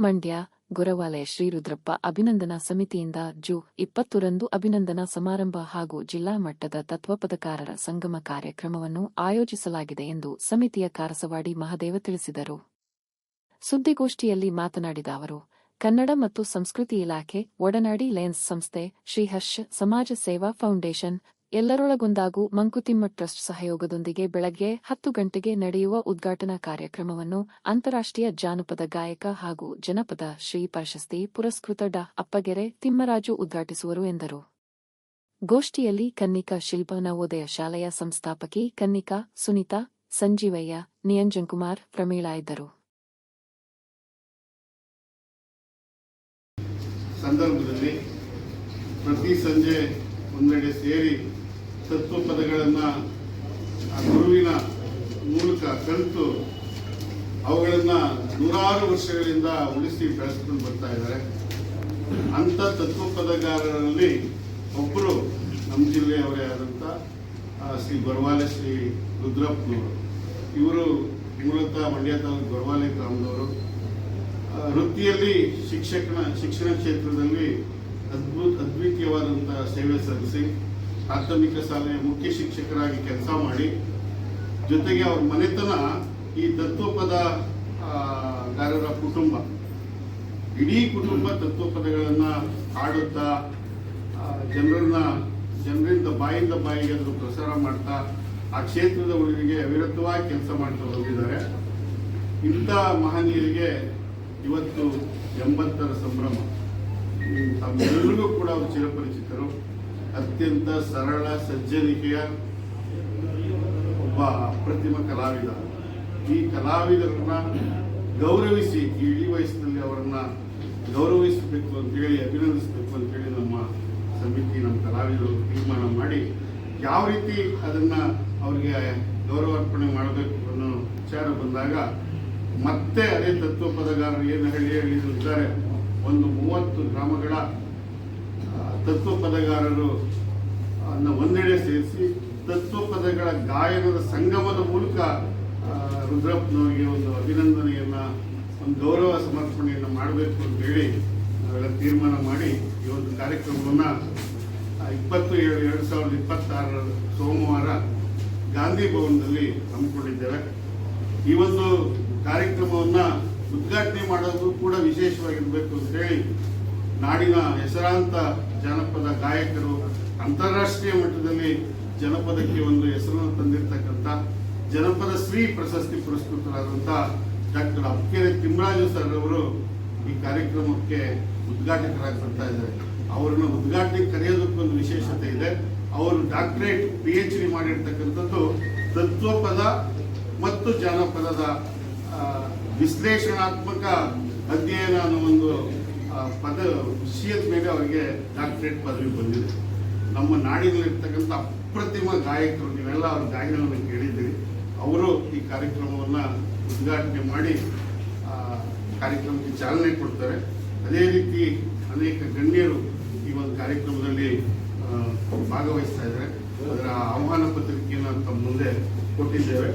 ಮಂಡ್ಯ ಗೊರವಾಲೆ ಶ್ರೀ ರುದ್ರಪ್ಪ ಅಭಿನಂದನಾ ಸಮಿತಿಯಿಂದ ಜು 20ರಂದು ಅಭಿನಂದನಾ ಸಮಾರಂಭ ಹಾಗೂ ಜಿಲ್ಲಾ ಮಟ್ಟದ ತತ್ವಪದಕಾರರ ಸಂಗಮ ಕಾರ್ಯಕ್ರಮವನ್ನು ಆಯೋಜಿಸಲಾಗಿದೆ ಎಂದು ಸಮಿತಿಯ ಕಾರಸವಾಡಿ ಮಹದೇವ ತಿಳಿಸಿದರು. ಸುದ್ದಿಗೋಷ್ಠಿಯಲ್ಲಿ ಮಾತನಾಡಿದ ಅವರು, ಕನ್ನಡ ಮತ್ತು ಸಂಸ್ಕೃತಿ ಇಲಾಖೆ, ಒಡನಾಡಿ ಲಯನ್ಸ್ ಸಂಸ್ಥೆ, ಶ್ರೀಹರ್ಷ ಸಮಾಜ ಸೇವಾ ಫೌಂಡೇಶನ್, ಎಲ್ಲರೊಳಗೊಂದಾಗು ಮಂಕುತಿಮ್ಮ ಟ್ರಸ್ಟ್ ಸಹಯೋಗದೊಂದಿಗೆ ಬೆಳಗ್ಗೆ 10 ಗಂಟೆಗೆ ನಡೆಯುವ ಉದ್ಘಾಟನಾ ಕಾರ್ಯಕ್ರಮವನ್ನು ಅಂತಾರಾಷ್ಟ್ರೀಯ ಜಾನಪದ ಗಾಯಕ ಹಾಗೂ ಜನಪದ ಶ್ರೀ ಪ್ರಶಸ್ತಿ ಪುರಸ್ಕೃತ ಡಾ. ಅಪ್ಪಗೆರೆ ತಿಮ್ಮರಾಜು ಉದ್ಘಾಟಿಸುವರು ಎಂದರು. ಗೋಷ್ಠಿಯಲ್ಲಿ ಕನ್ನಿಕಾ ಶಿಲ್ಪ ನವೋದಯ ಶಾಲೆಯ ಸಂಸ್ಥಾಪಕಿ ಕನ್ನಿಕಾ, ಸುನೀತಾ, ಸಂಜೀವಯ್ಯ, ನಿರಂಜನ್ಕುಮಾರ್, ಪ್ರಮೀಳಾ ಇದ್ದರು. ಸಂದರ್ಭದಲ್ಲಿ ಪ್ರತಿ ಸಂಜೆ ಒಂದೆಡೆ ಸೇರಿ ತತ್ವಪದಗಳನ್ನು ಗುರುವಿನ ಮೂಲಕ ಕಲಿತು ಅವುಗಳನ್ನು ನೂರಾರು ವರ್ಷಗಳಿಂದ ಉಳಿಸಿ ಬೆಳೆಸ್ಕೊಂಡು ಬರ್ತಾ ಇದ್ದಾರೆ. ಅಂಥ ತತ್ವಪದಗಾರರಲ್ಲಿ ಒಬ್ಬರು ನಮ್ಮ ಜಿಲ್ಲೆಯವರೇ ಆದಂಥ ಶ್ರೀ ಗೊರವಾಲೆ ಶ್ರೀ ರುದ್ರಪ್ಪನವರು. ಇವರು ಮೂಲತಃ ಮಂಡ್ಯ ತಾಲೂಕು ಗೊರವಾಲೆ ಗ್ರಾಮದವರು. ವೃತ್ತಿಯಲ್ಲಿ ಶಿಕ್ಷಣ ಕ್ಷೇತ್ರದಲ್ಲಿ ಅದ್ವಿತೀಯವಾದಂತಹ ಸೇವೆ ಸಲ್ಲಿಸಿ ಪ್ರಾಥಮಿಕ ಶಾಲೆಯ ಮುಖ್ಯ ಶಿಕ್ಷಕರಾಗಿ ಕೆಲಸ ಮಾಡಿ, ಜೊತೆಗೆ ಅವ್ರ ಮನೆತನ ಈ ತತ್ವಪದಗಾರರ ಕುಟುಂಬ, ಇಡೀ ಕುಟುಂಬ ತತ್ವಪದಗಳನ್ನು ಹಾಡುತ್ತಾ ಜನರಿಂದ ಬಾಯಿಂದ ಬಾಯಿಗೆ ಅದನ್ನು ಪ್ರಸಾರ ಮಾಡ್ತಾ ಆ ಕ್ಷೇತ್ರದ ಉಳಿವಿಗೆ ಅವಿರತವಾಗಿ ಕೆಲಸ ಮಾಡ್ತಾ ಬಂದಿದ್ದಾರೆ. ಇಂಥ ಮಹನೀಯರಿಗೆ ಇವತ್ತು 80ರ ಸಂಭ್ರಮ. ತಮ್ಮೆಲ್ಲರಿಗೂ ಕೂಡ ಅವರು ಚಿರಪರಿಚಿತರು. ಅತ್ಯಂತ ಸರಳ ಸಜ್ಜನಿಕೆಯ ಒಬ್ಬ ಅಪ್ರತಿಮ ಕಲಾವಿದ. ಈ ಕಲಾವಿದರನ್ನ ಗೌರವಿಸಿ, ಈ ಇಳಿ ವಯಸ್ಸಿನಲ್ಲಿ ಅವರನ್ನ ಗೌರವಿಸಬೇಕು ಅಂತೇಳಿ, ಅಭಿನಂದಿಸಬೇಕು ಅಂತೇಳಿ ನಮ್ಮ ಸಮಿತಿ, ನಮ್ಮ ಕಲಾವಿದರು ತೀರ್ಮಾನ ಮಾಡಿ ಯಾವ ರೀತಿ ಅದನ್ನ ಅವರಿಗೆ ಗೌರವಾರ್ಪಣೆ ಮಾಡಬೇಕು ಅನ್ನೋ ವಿಚಾರ ಬಂದಾಗ ಮತ್ತೆ ಅದೇ ತತ್ವಪದಗಾರರು ಏನು ಹಳ್ಳಿಯಲ್ಲಿದ್ದಾರೆ, ಒಂದು 30 ಗ್ರಾಮಗಳ ತತ್ವಪದಗಾರರು ಒಂದೆಡೆ ಸೇರಿಸಿ ತತ್ವಪದಗಳ ಗಾಯನದ ಸಂಗಮದ ಮೂಲಕ ರುದ್ರಪ್ಪನವರಿಗೆ ಒಂದು ಅಭಿನಂದನೆಯನ್ನ, ಒಂದು ಗೌರವ ಸಮರ್ಪಣೆಯನ್ನು ಮಾಡಬೇಕು ಅಂತ ಹೇಳಿ ನಾವೆಲ್ಲ ತೀರ್ಮಾನ ಮಾಡಿ ಈ ಒಂದು ಕಾರ್ಯಕ್ರಮವನ್ನು 27/2026 ಸೋಮವಾರ ಗಾಂಧಿ ಭವನದಲ್ಲಿ ಹಮ್ಮಿಕೊಂಡಿದ್ದೇವೆ. ಈ ಒಂದು ಕಾರ್ಯಕ್ರಮವನ್ನು ಉದ್ಘಾಟನೆ ಮಾಡೋದು ಕೂಡ ವಿಶೇಷವಾಗಿರಬೇಕು ಅಂತ ಹೇಳಿ ನಾಡಿನ ಹೆಸರಾಂತ ಜಾನಪದ ಗಾಯಕರು, ಅಂತಾರಾಷ್ಟ್ರೀಯ ಮಟ್ಟದಲ್ಲಿ ಜನಪದಕ್ಕೆ ಒಂದು ಹೆಸರನ್ನು ತಂದಿರತಕ್ಕಂಥ ಜನಪದ ಶ್ರೀ ಪ್ರಶಸ್ತಿ ಪುರಸ್ಕೃತರಾದಂಥ ಡಾಕ್ಟರ್ ಅಪ್ಪಗೆರೆ ತಿಮ್ಮರಾಜು ಸರ್ ಅವರು ಈ ಕಾರ್ಯಕ್ರಮಕ್ಕೆ ಉದ್ಘಾಟಕರಾಗಿ ಬರ್ತಾ ಇದ್ದಾರೆ. ಅವರನ್ನು ಉದ್ಘಾಟನೆ ಕರೆಯೋದಕ್ಕೊಂದು ವಿಶೇಷತೆ ಇದೆ. ಅವರು ಡಾಕ್ಟರೇಟ್ PhD ಮಾಡಿರ್ತಕ್ಕಂಥದ್ದು ತತ್ವಪದ ಮತ್ತು ಜಾನಪದದ ವಿಶ್ಲೇಷಣಾತ್ಮಕ ಅಧ್ಯಯನ ಅನ್ನೋ ಒಂದು ವಿಷಯದ ಮೇಲೆ ಅವರಿಗೆ ಡಾಕ್ಟರೇಟ್ ಪದವಿ ಬಂದಿದೆ. ನಮ್ಮ ನಾಡಿನಲ್ಲಿರ್ತಕ್ಕಂಥ ಅಪ್ರತಿಮ ಗಾಯಕರು, ನೀವೆಲ್ಲ ಅವ್ರ ಗಾಯನವನ್ನು ಕೇಳಿದ್ದೀರಿ. ಅವರು ಈ ಕಾರ್ಯಕ್ರಮವನ್ನು ಉದ್ಘಾಟನೆ ಮಾಡಿ ಕಾರ್ಯಕ್ರಮಕ್ಕೆ ಚಾಲನೆ ಕೊಡ್ತಾರೆ. ಅದೇ ರೀತಿ ಅನೇಕ ಗಣ್ಯರು ಈ ಒಂದು ಕಾರ್ಯಕ್ರಮದಲ್ಲಿ ಭಾಗವಹಿಸ್ತಾ ಇದ್ದಾರೆ. ಅದರ ಆಹ್ವಾನ ಪತ್ರಿಕೆಯನ್ನು ತಮ್ಮ ಮುಂದೆ ಕೊಟ್ಟಿದ್ದೇವೆ.